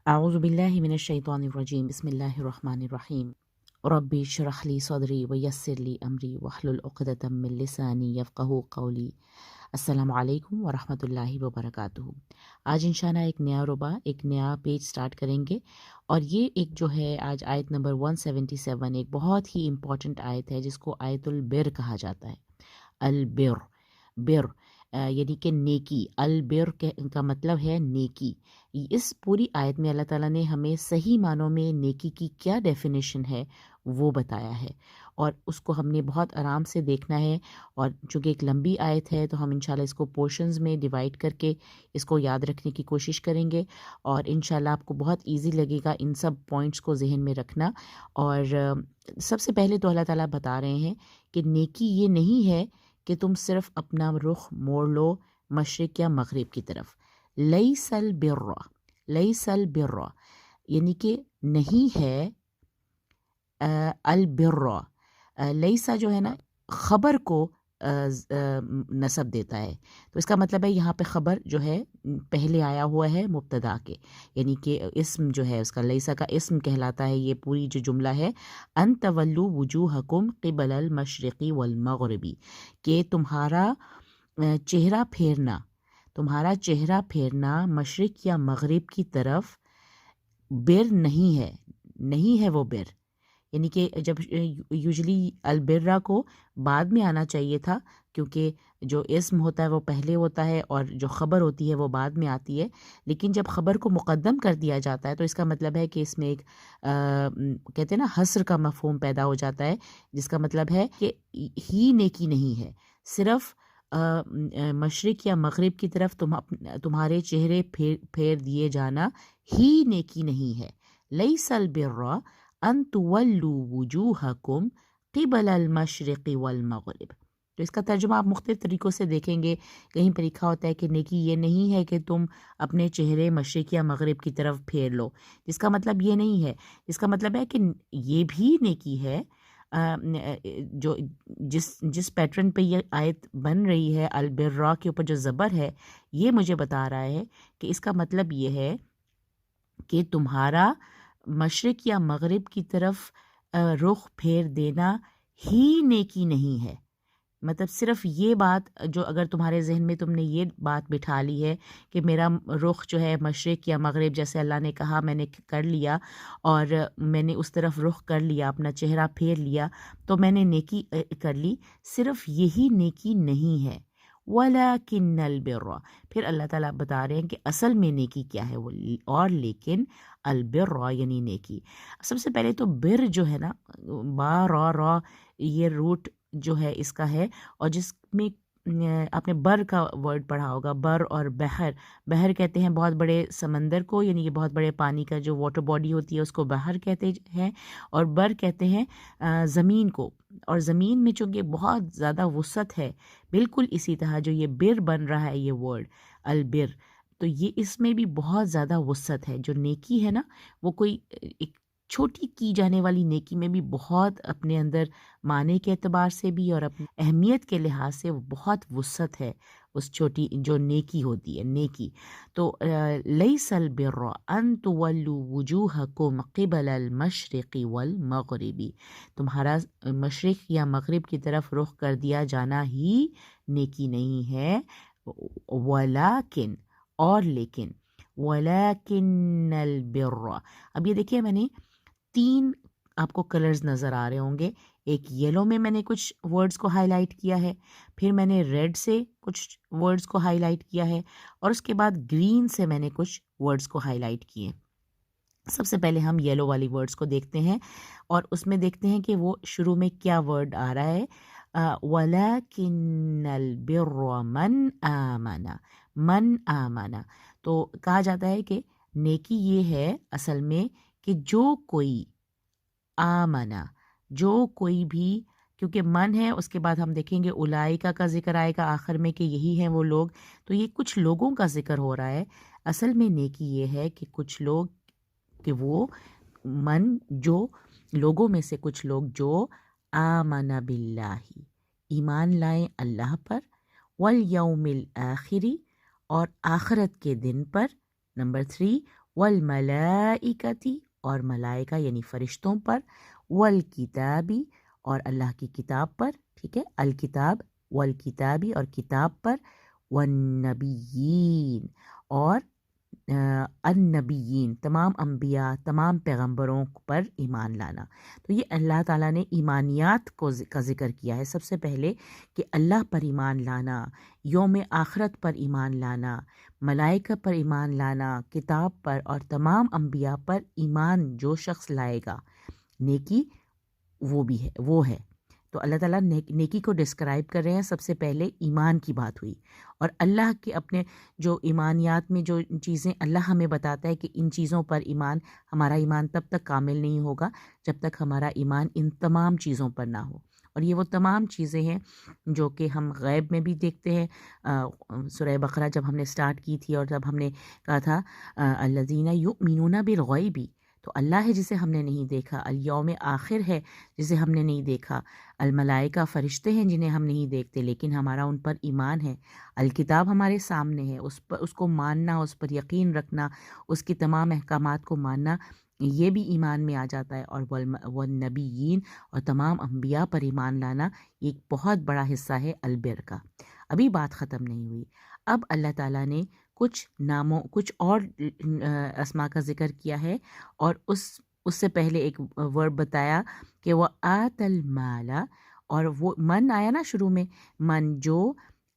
اعوذ باللہ من الشیطان الرجیم بسم اللہ الرحمن الرحیم ربی اشرح لی صدری ویسر لی امری واحلل عقدۃ من لسانی یفقہوا قولی۔ السلام علیکم ورحمۃ اللہ وبرکاتہ۔ آج انشاءاللہ ایک نیا ربع، ایک نیا پیج سٹارٹ کریں گے، اور یہ ایک جو ہے آج آیت نمبر 177 ایک بہت ہی امپورٹنٹ آیت ہے جس کو آیت البر کہا جاتا ہے۔ البر، بر یعنی کہ نیکی، البر کا مطلب ہے نیکی۔ اس پوری آیت میں اللہ تعالیٰ نے ہمیں صحیح معنوں میں نیکی کی کیا ڈیفینیشن ہے وہ بتایا ہے، اور اس کو ہم نے بہت آرام سے دیکھنا ہے، اور چونکہ ایک لمبی آیت ہے تو ہم انشاءاللہ اس کو پورشنز میں ڈیوائڈ کر کے اس کو یاد رکھنے کی کوشش کریں گے، اور انشاءاللہ آپ کو بہت ایزی لگے گا ان سب پوائنٹس کو ذہن میں رکھنا۔ اور سب سے پہلے تو اللہ تعالیٰ بتا رہے ہیں کہ نیکی یہ نہیں ہے کہ تم صرف اپنا رخ موڑ لو مشرق یا مغرب کی طرف۔ لیس البر، لیس البر یعنی کہ نہیں ہے البر۔ لیسا جو ہے نا خبر کو نسب دیتا ہے، تو اس کا مطلب ہے یہاں پہ خبر جو ہے پہلے آیا ہوا ہے مبتدا کے، یعنی کہ اسم جو ہے اس کا لیسا کا اسم کہلاتا ہے یہ پوری جو جملہ ہے۔ ان تولوا وجوہکم قبل المشرقی والمغربی، کہ تمہارا چہرہ پھیرنا، تمہارا چہرہ پھیرنا مشرق یا مغرب کی طرف بر نہیں ہے، نہیں ہے وہ بر۔ یعنی کہ جب یوزلی البرہ کو بعد میں آنا چاہیے تھا، کیونکہ جو اسم ہوتا ہے وہ پہلے ہوتا ہے اور جو خبر ہوتی ہے وہ بعد میں آتی ہے، لیکن جب خبر کو مقدم کر دیا جاتا ہے تو اس کا مطلب ہے کہ اس میں ایک کہتے ہیں نا حصر کا مفہوم پیدا ہو جاتا ہے، جس کا مطلب ہے کہ ہی نیکی نہیں ہے، صرف مشرق یا مغرب کی طرف تمہارے چہرے پھیر دیے جانا ہی نیکی نہیں ہے۔ لیس البر ان تولوا وجوہکم قبل المشرق والمغرب۔ تو اس کا ترجمہ آپ مختلف طریقوں سے دیکھیں گے، کہیں پہ لکھا ہوتا ہے کہ نیکی یہ نہیں ہے کہ تم اپنے چہرے مشرق یا مغرب کی طرف پھیر لو، جس کا مطلب یہ نہیں ہے، اس کا مطلب ہے کہ یہ بھی نیکی ہے جو جس پیٹرن پہ یہ آیت بن رہی ہے، البرا کے اوپر جو زبر ہے، یہ مجھے بتا رہا ہے کہ اس کا مطلب یہ ہے کہ تمہارا مشرق یا مغرب کی طرف رخ پھیر دینا ہی نیکی نہیں ہے۔ مطلب صرف یہ بات جو اگر تمہارے ذہن میں تم نے یہ بات بٹھا لی ہے کہ میرا رخ جو ہے مشرق یا مغرب جیسے اللہ نے کہا میں نے کر لیا، اور میں نے اس طرف رخ کر لیا، اپنا چہرہ پھیر لیا تو میں نے نیکی کر لی، صرف یہی نیکی نہیں ہے۔ وَلَكِنَّ الْبِرَّ، پھر اللہ تعالیٰ بتا رہے ہیں کہ اصل میں نیکی کیا ہے، وہ اور لیکن البر یعنی نیکی۔ سب سے پہلے تو بر جو ہے نا، با را را یہ روٹ جو ہے اس کا ہے، اور جس میں آپ نے بر کا ورڈ پڑھا ہوگا، بر اور بحر۔ بحر کہتے ہیں بہت بڑے سمندر کو، یعنی کہ بہت بڑے پانی کا جو واٹر باڈی ہوتی ہے اس کو بحر کہتے ہیں، اور بر کہتے ہیں زمین کو، اور زمین میں چونکہ بہت زیادہ وسعت ہے، بالکل اسی طرح جو یہ بر بن رہا ہے یہ ورڈ البر، تو یہ اس میں بھی بہت زیادہ وسعت ہے۔ جو نیکی ہے نا وہ کوئی ایک چھوٹی کی جانے والی نیکی میں بھی بہت اپنے اندر معنی کے اعتبار سے بھی اور اپنی اہمیت کے لحاظ سے وہ بہت وسعت ہے اس چھوٹی جو نیکی ہوتی ہے، نیکی۔ تو لیس البر ان تولوا وجوہکم قبل المشرق والمغرب، تمہارا مشرق یا مغرب کی طرف رخ کر دیا جانا ہی نیکی نہیں ہے، ولیکن اور لیکن، ولیکن البر۔ اب یہ دیکھیے میں نے 3 آپ کو کلرز نظر آ رہے ہوں گے، ایک یلو میں میں نے کچھ ورڈز کو ہائی لائٹ کیا ہے، پھر میں نے ریڈ سے کچھ ورڈز کو ہائی لائٹ کیا ہے، اور اس کے بعد گرین سے میں نے کچھ ورڈز کو ہائی لائٹ کیے۔ سب سے پہلے ہم یلو والی ورڈز کو دیکھتے ہیں، اور اس میں دیکھتے ہیں کہ وہ شروع میں کیا ورڈ آ رہا ہے۔ وَلَكِنَّ الْبِرَّ مَنْ آمَنَ، من آمَنَ، تو کہا جاتا ہے کہ نیکی یہ ہے اصل میں کہ جو کوئی آمنا، جو کوئی بھی، کیونکہ من ہے اس کے بعد ہم دیکھیں گے اولائکا کا ذکر آئے گا آخر میں کہ یہی ہیں وہ لوگ، تو یہ کچھ لوگوں کا ذکر ہو رہا ہے۔ اصل میں نیکی یہ ہے کہ کچھ لوگ، کہ وہ من جو لوگوں میں سے کچھ لوگ جو آمن باللہ، ایمان لائیں اللہ پر، والیوم الآخری، اور آخرت کے دن پر، نمبر 3 والملائکتی اور ملائکہ یعنی فرشتوں پر، والکتابی اور اللہ کی کتاب پر، ٹھیک ہے، الکتاب والکتابی اور کتاب پر، والنبیین اور النبیین تمام انبیاء تمام پیغمبروں پر ایمان لانا۔ تو یہ اللہ تعالیٰ نے ایمانیات کا ذکر کیا ہے سب سے پہلے، کہ اللہ پر ایمان لانا، یوم آخرت پر ایمان لانا، ملائکہ پر ایمان لانا، کتاب پر اور تمام انبیاء پر ایمان جو شخص لائے گا نیکی وہ ہے۔ تو اللہ تعالیٰ نیکی کو ڈسکرائب کر رہے ہیں، سب سے پہلے ایمان کی بات ہوئی، اور اللہ کے اپنے جو ایمانیات میں جو چیزیں اللہ ہمیں بتاتا ہے کہ ان چیزوں پر ایمان، ہمارا ایمان تب تک کامل نہیں ہوگا جب تک ہمارا ایمان ان تمام چیزوں پر نہ ہو، اور یہ وہ تمام چیزیں ہیں جو کہ ہم غیب میں بھی دیکھتے ہیں۔ سورہ بقرہ جب ہم نے سٹارٹ کی تھی اور جب ہم نے کہا تھا الذین یؤمنون بالغیب، تو اللہ ہے جسے ہم نے نہیں دیکھا، الیوم آخر ہے جسے ہم نے نہیں دیکھا، الملائکہ فرشتے ہیں جنہیں ہم نہیں دیکھتے لیکن ہمارا ان پر ایمان ہے، الکتاب ہمارے سامنے ہے، اس کو ماننا، اس پر یقین رکھنا، اس کی تمام احکامات کو ماننا، یہ بھی ایمان میں آ جاتا ہے، اور والنبیین اور تمام انبیاء پر ایمان لانا یہ ایک بہت بڑا حصہ ہے البر کا۔ ابھی بات ختم نہیں ہوئی، اب اللہ تعالیٰ نے کچھ اور اسماء کا ذکر کیا ہے، اور اس سے پہلے ایک ورب بتایا کہ وہ آت المال، اور وہ من آیا نا شروع میں، من جو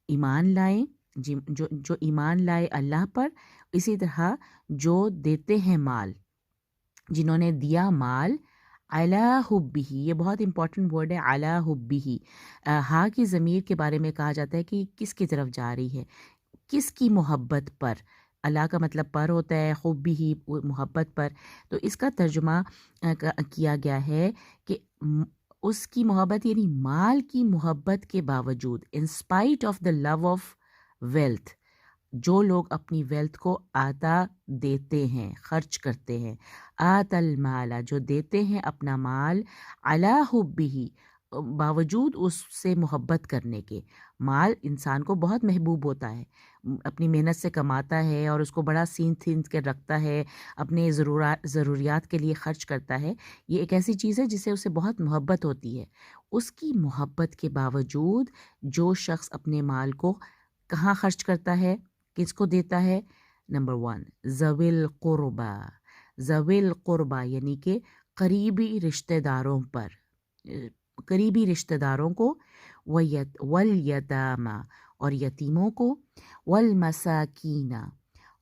ایمان لائے، جو ایمان لائے اللہ پر، اسی طرح جو دیتے ہیں مال، جنہوں نے دیا مال، علی حبہ، یہ بہت امپورٹنٹ ورڈ ہے، علی حبہ، ہاں کی ضمیر کے بارے میں کہا جاتا ہے کہ کس کی طرف جا رہی ہے، کس کی محبت پر، اللہ کا مطلب پر ہوتا ہے، حبہ ہی محبت پر، تو اس کا ترجمہ کیا گیا ہے کہ اس کی محبت یعنی مال کی محبت کے باوجود، in spite of the love of wealth, جو لوگ اپنی ویلتھ کو آتا دیتے ہیں، خرچ کرتے ہیں، آت المال جو دیتے ہیں اپنا مال، علی حبہ باوجود اس سے محبت کرنے کے، مال انسان کو بہت محبوب ہوتا ہے، اپنی محنت سے کماتا ہے اور اس کو بڑا سین کے رکھتا ہے، اپنے ضروریات کے لیے خرچ کرتا ہے، یہ ایک ایسی چیز ہے جسے اسے بہت محبت ہوتی ہے، اس کی محبت کے باوجود جو شخص اپنے مال کو کہاں خرچ کرتا ہے، کس کو دیتا ہے، نمبر 1 ذوی القربا، ذوی القربا یعنی کہ قریبی رشتہ داروں پر، قریبی رشتہ داروں کو، والیتاما اور یتیموں کو، والمساکین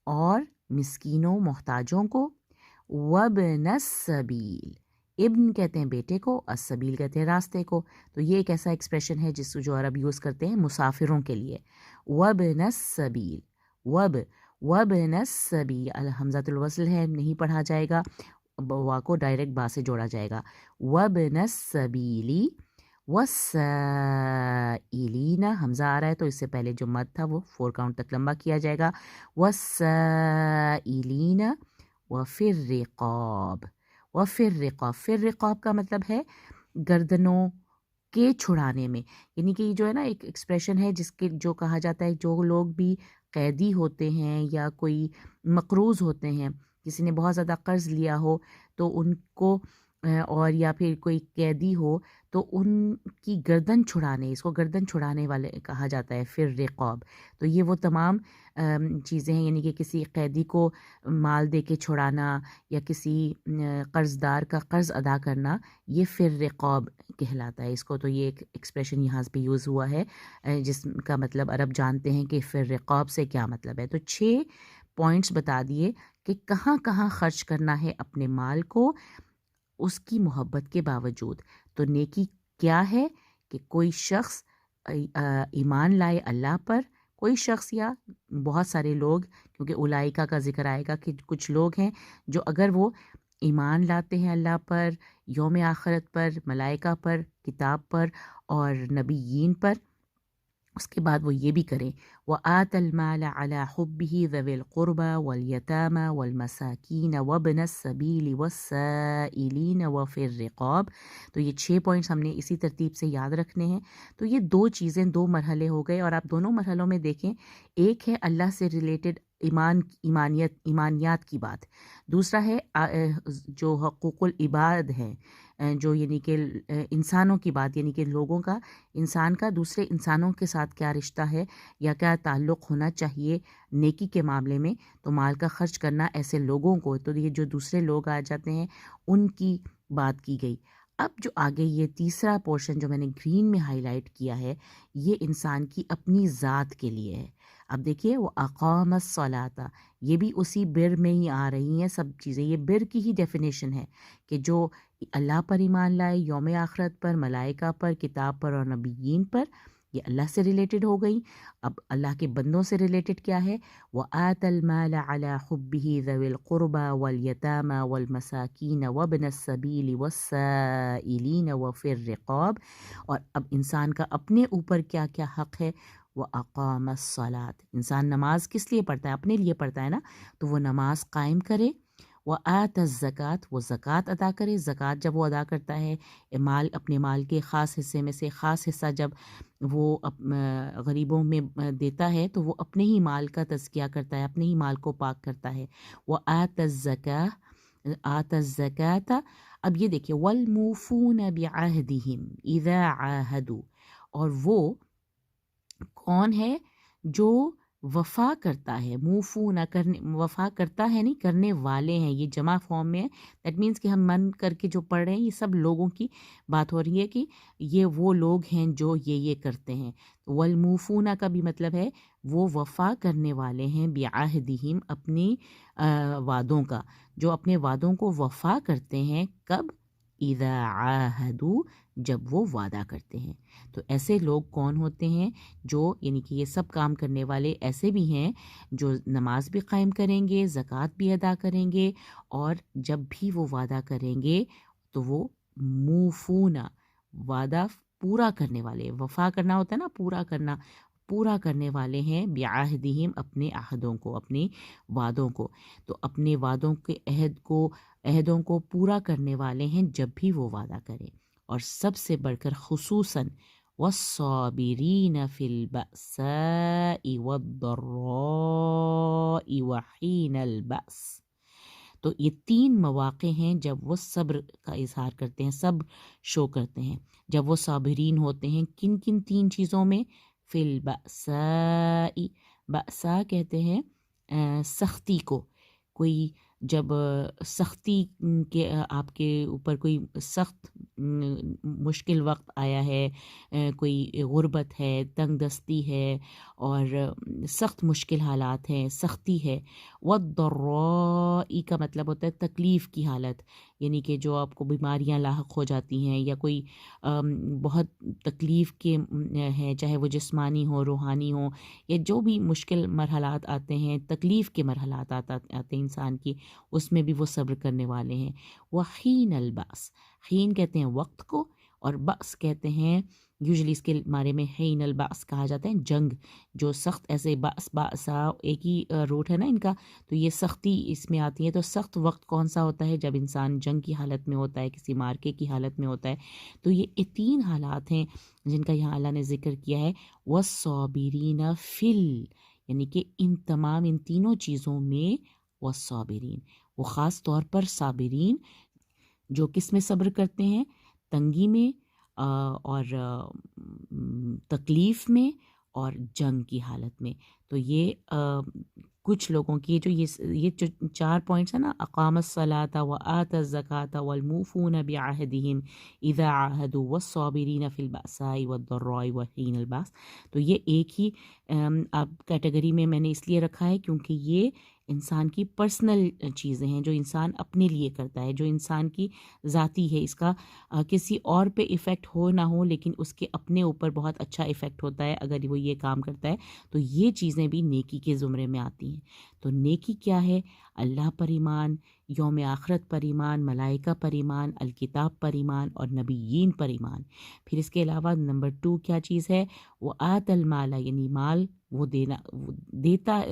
اور مسکینوں محتاجوں کو، وابن السبیل، ابن کہتے ہیں بیٹے کو، السبیل کہتے ہیں راستے کو، تو یہ ایک ایسا ایکسپریشن ہے جس جو عرب یوز کرتے ہیں مسافروں کے لیے، وابن السبیل، وابن السبیل، الحمزۃ الوصل ہے، نہیں پڑھا جائے گا، وا کو ڈائریکٹ با سے جوڑا جائے گا، وابن السبیل والسائلین، حمزہ آ رہا ہے تو اس سے پہلے جو مد تھا وہ 4 کاؤنٹ تک لمبا کیا جائے گا، والسائلین وفی الرقاب، وفی الرقاب، فی الرقاب کا مطلب ہے گردنوں کے چھڑانے میں، یعنی کہ یہ جو ہے نا ایک ایکسپریشن ہے جس کے جو کہا جاتا ہے جو لوگ بھی قیدی ہوتے ہیں یا کوئی مقروض ہوتے ہیں، کسی نے بہت زیادہ قرض لیا ہو تو ان کو، اور یا پھر کوئی قیدی ہو تو ان کی گردن چھڑانے، اس کو گردن چھڑانے والے کہا جاتا ہے پھر رقاب، تو یہ وہ تمام چیزیں ہیں، یعنی کہ کسی قیدی کو مال دے کے چھڑانا یا کسی قرض دار کا قرض ادا کرنا، یہ پھر رقاب کہلاتا ہے اس کو، تو یہ ایک ایکسپریشن یہاں پہ یوز ہوا ہے جس کا مطلب عرب جانتے ہیں کہ پھر رقاب سے کیا مطلب ہے، تو 6 پوائنٹس بتا دیے کہ کہاں کہاں خرچ کرنا ہے اپنے مال کو اس کی محبت کے باوجود، تو نیکی کیا ہے کہ کوئی شخص ایمان لائے اللہ پر، کوئی شخص یا بہت سارے لوگ، کیونکہ اولائکا کا ذکر آئے گا کہ کچھ لوگ ہیں جو اگر وہ ایمان لاتے ہیں اللہ پر، یوم آخرت پر، ملائکہ پر، کتاب پر اور نبیین پر، اس کے بعد وہ یہ بھی کریں، وَآتَ الْمَالَ عَلَى حُبِّهِ ذَوِي الْقُرْبَى وَالْيَتَامَى وَالْمَسَاكِينَ وَابْنَ السَّبِيلِ وَالسَّائِلِينَ وَفِي الرِّقَابِ، تو یہ 6 پوائنٹس ہم نے اسی ترتیب سے یاد رکھنے ہیں، تو یہ 2 چیزیں 2 مرحلے ہو گئے، اور آپ دونوں مرحلوں میں دیکھیں، ایک ہے اللہ سے ریلیٹڈ ایمانیات کی بات. دوسرا ہے جو حقوق العباد ہیں، جو یعنی کہ انسانوں کی بات، یعنی کہ لوگوں کا، انسان کا دوسرے انسانوں کے ساتھ کیا رشتہ ہے یا کیا تعلق ہونا چاہیے نیکی کے معاملے میں. تو مال کا خرچ کرنا ایسے لوگوں کو، تو یہ جو دوسرے لوگ آ جاتے ہیں ان کی بات کی گئی. اب جو آگے یہ تیسرا پورشن جو میں نے گرین میں ہائی لائٹ کیا ہے، یہ انسان کی اپنی ذات کے لیے ہے. اب دیکھیے وہ اقام الصلاۃ، یہ بھی اسی بر میں ہی آ رہی ہیں سب چیزیں. یہ بر کی ہی ڈیفینیشن ہے کہ جو اللہ پر ایمان لائے، یوم آخرت پر، ملائکہ پر، کتاب پر اور نبیین پر، یہ اللہ سے ریلیٹڈ ہو گئی. اب اللہ کے بندوں سے ریلیٹڈ کیا ہے؟ وَآتَ الْمَالَ عَلَى حُبِّهِ ذَوِي الْقُرْبَى وَالْيَتَامَى وَالْمَسَاكِينَ وَابْنَ السَّبِيلِ وَالسَّائِلِينَ وَفِي الرِّقَابِ. اور اب انسان کا اپنے اوپر کیا کیا حق ہے؟ وَأَقَامَ الصَّلَاةَ، انسان نماز کس لیے پڑھتا ہے؟ اپنے لیے پڑھتا ہے نا، تو وہ نماز قائم کرے. وَآتَ الزَّكَاةَ، وہ زکوٰۃ ادا کرے. زکوٰۃ جب وہ ادا کرتا ہے، اپنے مال کے خاص حصے میں سے خاص حصہ جب وہ غریبوں میں دیتا ہے تو وہ اپنے ہی مال کا تزکیہ کرتا ہے، اپنے ہی مال کو پاک کرتا ہے. وَآتَ الزَّكَاةَ، آتَ الزَّكَاةَ. اب یہ دیکھیں وَالْمُوفُونَ بِعَهْدِهِمْ إِذَا عَاهَدُوا، اور وہ کون ہے جو وفا کرتا ہے. موفون کرنے، وفا کرتا ہے نہیں، کرنے والے ہیں. یہ جمع فارم میں ہے. دیٹ مینس کہ ہم من کر کے جو پڑھ رہے ہیں یہ سب لوگوں کی بات ہو رہی ہے کہ یہ وہ لوگ ہیں جو یہ کرتے ہیں. والموفون کا بھی مطلب ہے وہ وفا کرنے والے ہیں، بعہدہم، اپنی وعدوں کا، جو اپنے وعدوں کو وفا کرتے ہیں. کب؟ اذا عاہدوا، جب وہ وعدہ کرتے ہیں. تو ایسے لوگ کون ہوتے ہیں؟ جو یعنی کہ یہ سب کام کرنے والے ایسے بھی ہیں جو نماز بھی قائم کریں گے، زکوٰۃ بھی ادا کریں گے، اور جب بھی وہ وعدہ کریں گے تو وہ موفونا، وعدہ پورا کرنے والے. وفا کرنا ہوتا ہے نا، پورا کرنا، پورا کرنے والے ہیں بعہدہم، اپنے عہدوں کو، اپنے وعدوں کو. تو اپنے وعدوں کے عہدوں کو پورا کرنے والے ہیں جب بھی وہ وعدہ کریں. اور سب سے بڑھ کر خصوصاً وَالصَّابِرِينَ فِي الْبَأْسَاءِ وَالضَّرَّاءِ وَحِينَ الْبَأْسِ. تو یہ 3 مواقع ہیں جب وہ صبر کا اظہار کرتے ہیں، صبر شو کرتے ہیں. جب وہ صابرین ہوتے ہیں کن کن 3 چیزوں میں؟ فی البأساء، بأسا کہتے ہیں سختی کو. کوئی جب سختی کے آپ کے اوپر کوئی سخت مشکل وقت آیا ہے، کوئی غربت ہے، تنگ دستی ہے، اور سخت مشکل حالات ہیں، سختی ہے. والضراء کا مطلب ہوتا ہے تکلیف کی حالت، یعنی کہ جو آپ کو بیماریاں لاحق ہو جاتی ہیں یا کوئی بہت تکلیف کے ہیں، چاہے وہ جسمانی ہو، روحانی ہو، یا جو بھی مشکل مرحلات آتے ہیں، تکلیف کے مرحلات آتے ہیں انسان کی، اس میں بھی وہ صبر کرنے والے ہیں. وحین الباس، حین کہتے ہیں وقت کو، اور بأس کہتے ہیں یوزلی اس کے بارے میں حین الباس کہا جاتا ہے جنگ. جو سخت، ایسے باس باسا ایک ہی روٹ ہے نا ان کا، تو یہ سختی اس میں آتی ہے. تو سخت وقت کون سا ہوتا ہے؟ جب انسان جنگ کی حالت میں ہوتا ہے، کسی مارکے کی حالت میں ہوتا ہے. تو یہ 3 حالات ہیں جن کا یہاں اللہ نے ذکر کیا ہے. والصابرین فی یعنی کہ ان تمام، ان تینوں چیزوں میں والصابرین، وہ خاص طور پر صابرین جو کس میں صبر کرتے ہیں؟ تنگی میں، اور تکلیف میں، اور جنگ کی حالت میں. تو یہ کچھ لوگوں کی یہ جو 4 پوائنٹس ہیں نا، اقام الصلاۃ وآت الزکاۃ والموفون بعہدہم اذا عاہدوا والصابرین فی البأساء والضراء وحین الباس. تو یہ ایک ہی اب کیٹیگری میں نے اس لیے رکھا ہے کیونکہ یہ انسان کی پرسنل چیزیں ہیں جو انسان اپنے لیے کرتا ہے، جو انسان کی ذاتی ہے. اس کا کسی اور پہ ایفیکٹ ہو نہ ہو، لیکن اس کے اپنے اوپر بہت اچھا ایفیکٹ ہوتا ہے اگر وہ یہ کام کرتا ہے. تو یہ چیزیں بھی نیکی کے زمرے میں آتی ہیں. تو نیکی کیا ہے؟ اللہ پر ایمان، یوم آخرت پر ایمان، ملائکہ پر ایمان، الکتاب پر ایمان، اور نبیین پر ایمان. پھر اس کے علاوہ نمبر 2 کیا چیز ہے؟ وہ آت المال، یعنی مال وہ دینا،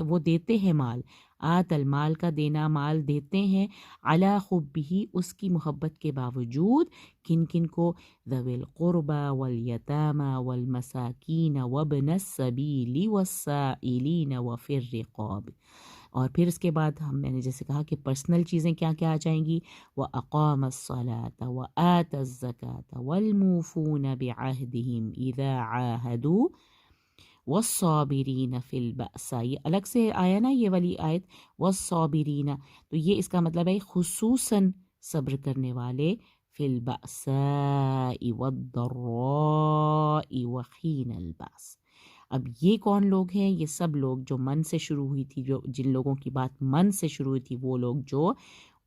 وہ دیتے ہیں مال. آت المال کا دینا، مال دیتے ہیں، علی حبہ، اس کی محبت کے باوجود. کن کن کو؟ ذوی القربى والیتامى والمساکین وابن السبیل والسائلین وفی الرقاب. اور پھر اس کے بعد میں نے جیسے کہا کہ پرسنل چیزیں کیا کیا آ جائیں گی، وَأَقَامَ الصَّلَاةَ وَآتَى الزَّكَاةَ وَالْمُوفُونَ بِعَهْدِهِمْ إِذَا عَاهَدُوا وَالصَّابِرِينَ فِي الْبَأْسَاءِ، یہ الگ سے آیا نا یہ والی آیت وَالصَّابِرِينَ، تو یہ اس کا مطلب ہے خصوصاً صبر کرنے والے، فی البأساء والضراء وحین البأس۔ اب یہ کون لوگ ہیں؟ یہ سب لوگ جو من سے شروع ہوئی تھی، جو جن لوگوں کی بات من سے شروع ہوئی تھی، وہ لوگ جو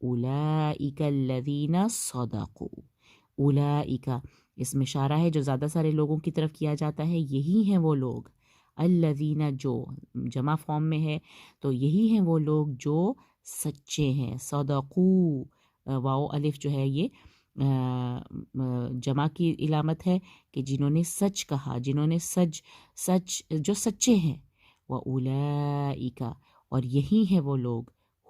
اولئک الذین صدقوا، اولئک اس میں اشارہ ہے جو زیادہ سارے لوگوں کی طرف کیا جاتا ہے، یہی ہیں وہ لوگ، الذین جو جمع فارم میں ہے تو یہی ہیں وہ لوگ جو سچے ہیں، صدقوا، واو الف جو ہے یہ جمع کی علامت ہے کہ جنہوں نے سچ کہا، جنہوں نے سچ جو سچے ہیں، وَأُولَئِکَ اور یہی ہیں وہ لوگ،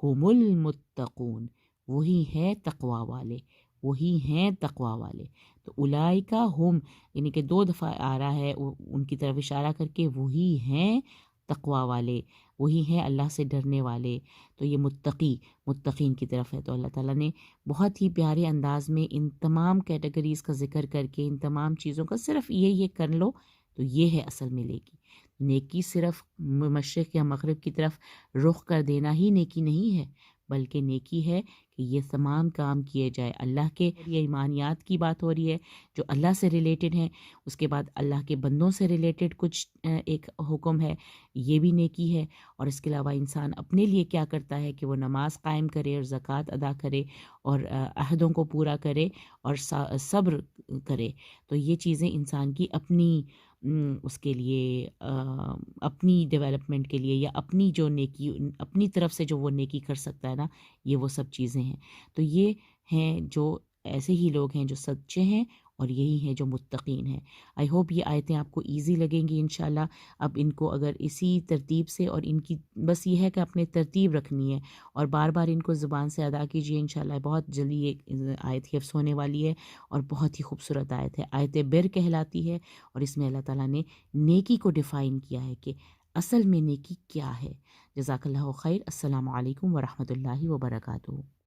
ہم المتقون وہی ہیں تقوی والے، وہی ہیں تقوی والے۔ تو اولئکا ہم یعنی کہ 2 دفعہ آ رہا ہے ان کی طرف اشارہ کر کے، وہی ہیں تقوی والے، وہی ہیں اللہ سے ڈرنے والے۔ تو یہ متقین کی طرف ہے۔ تو اللہ تعالیٰ نے بہت ہی پیارے انداز میں ان تمام کیٹیگریز کا ذکر کر کے، ان تمام چیزوں کا صرف یہ کر لو تو یہ ہے اصل میں نیکی۔ نیکی صرف مشرق یا مغرب کی طرف رخ کر دینا ہی نیکی نہیں ہے، بلکہ نیکی ہے کہ یہ تمام کام کیے جائے اللہ کے، یہ ایمانیات کی بات ہو رہی ہے جو اللہ سے ریلیٹڈ ہیں، اس کے بعد اللہ کے بندوں سے ریلیٹڈ کچھ ایک حکم ہے، یہ بھی نیکی ہے۔ اور اس کے علاوہ انسان اپنے لیے کیا کرتا ہے کہ وہ نماز قائم کرے اور زکوٰۃ ادا کرے اور عہدوں کو پورا کرے اور صبر کرے۔ تو یہ چیزیں انسان کی اپنی اس کے لیے اپنی ڈیولپمنٹ کے لیے یا اپنی جو نیکی اپنی طرف سے جو وہ نیکی کر سکتا ہے نا، یہ وہ سب چیزیں ہیں۔ تو یہ ہیں جو ایسے ہی لوگ ہیں جو سچے ہیں اور یہی ہیں جو متقین ہیں۔ آئی ہوپ یہ آیتیں آپ کو ایزی لگیں گی انشاءاللہ۔ اب ان کو اگر اسی ترتیب سے، اور ان کی بس یہ ہے کہ اپنے ترتیب رکھنی ہے اور بار بار ان کو زبان سے ادا کیجیے، انشاءاللہ بہت جلدی یہ آیت حفظ ہونے والی ہے اور بہت ہی خوبصورت آیت ہے، آیت بر کہلاتی ہے۔ اور اس میں اللہ تعالیٰ نے نیکی کو ڈیفائن کیا ہے کہ اصل میں نیکی کیا ہے۔ جزاک اللہ خیر۔ السلام علیکم ورحمۃ اللہ وبرکاتہ۔